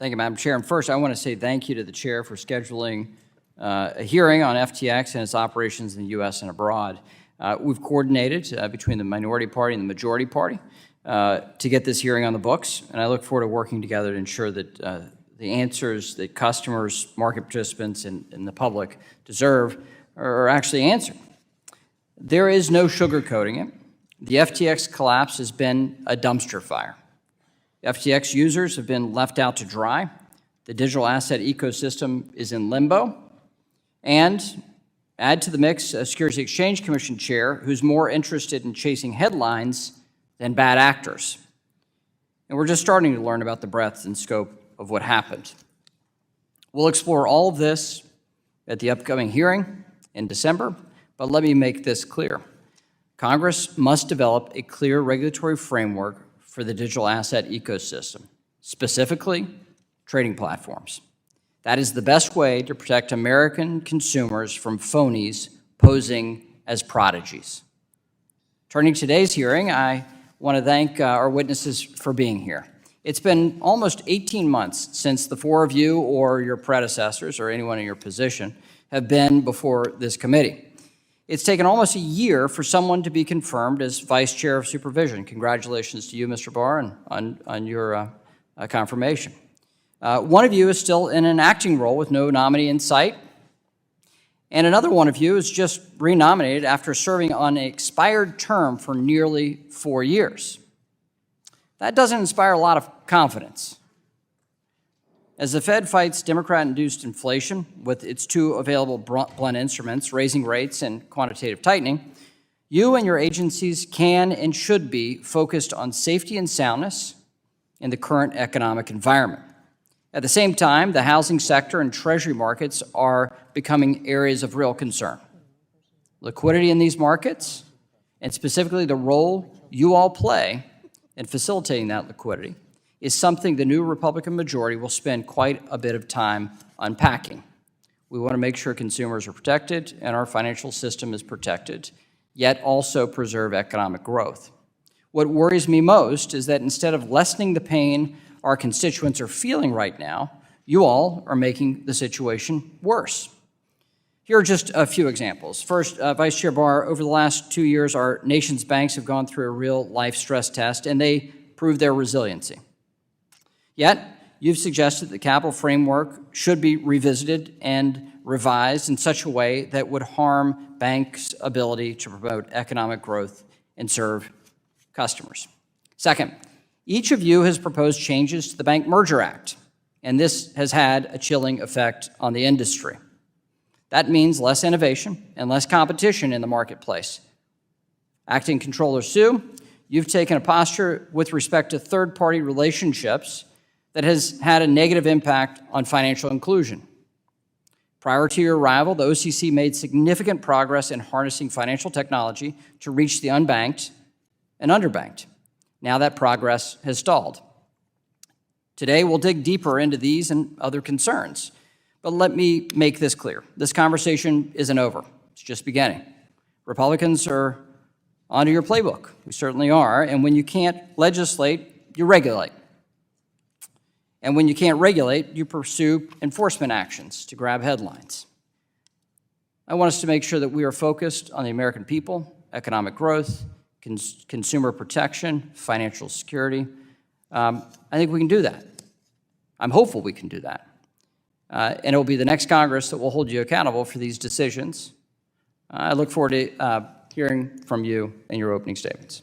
Thank you, Madam Chair. And first, I want to say thank you to the Chair for scheduling a hearing on FTX and its operations in the U.S. and abroad. We've coordinated between the minority party and the majority party to get this hearing on the books, and I look forward to working together to ensure that the answers that customers, market participants, and the public deserve are actually answered. There is no sugarcoating it. The FTX collapse has been a dumpster fire. FTX users have been left out to dry. The digital asset ecosystem is in limbo. And add to the mix a Securities and Exchange Commission chair who's more interested in chasing headlines than bad actors. And we're just starting to learn about the breadth and scope of what happened. We'll explore all of this at the upcoming hearing in December, but let me make this clear. Congress must develop a clear regulatory framework for the digital asset ecosystem, specifically trading platforms. That is the best way to protect American consumers from phonies posing as prodigies. Turning to today's hearing, I want to thank our witnesses for being here. It's been almost 18 months since the four of you or your predecessors or anyone in your position have been before this committee. It's taken almost a year for someone to be confirmed as Vice Chair of Supervision. Congratulations to you, Mr. Barr, on your confirmation. One of you is still in an acting role with no nominee in sight, and another one of you is just renominated after serving on an expired term for nearly 4 years. That doesn't inspire a lot of confidence. As the Fed fights Democrat-induced inflation with its two available blunt instruments, raising rates and quantitative tightening, you and your agencies can and should be focused on safety and soundness in the current economic environment. At the same time, the housing sector and treasury markets are becoming areas of real concern. Liquidity in these markets, and specifically the role you all play in facilitating that liquidity, is something the new Republican majority will spend quite a bit of time unpacking. We want to make sure consumers are protected and our financial system is protected, yet also preserve economic growth. What worries me most is that instead of lessening the pain our constituents are feeling right now, you all are making the situation worse. Here are just a few examples. First, Vice Chair Barr, over the last 2 years, our nation's banks have gone through a real-life stress test, and they proved their resiliency. Yet, you've suggested the capital framework should be revisited and revised in such a way that would harm banks' ability to promote economic growth and serve customers. Second, each of you has proposed changes to the Bank Merger Act, and this has had a chilling effect on the industry. That means less innovation and less competition in the marketplace. Acting Controller Sue, you've taken a posture with respect to third-party relationships that has had a negative impact on financial inclusion. Prior to your arrival, the OCC made significant progress in harnessing financial technology to reach the unbanked and underbanked. Now that progress has stalled. Today, we'll dig deeper into these and other concerns. But let me make this clear. This conversation isn't over. It's just beginning. Republicans are onto your playbook. We certainly are. And when you can't legislate, you regulate. And when you can't regulate, you pursue enforcement actions to grab headlines. I want us to make sure that we are focused on the American people, economic growth, consumer protection, financial security. I think we can do that. I'm hopeful we can do that. And it will be the next Congress that will hold you accountable for these decisions. I look forward to hearing from you in your opening statements.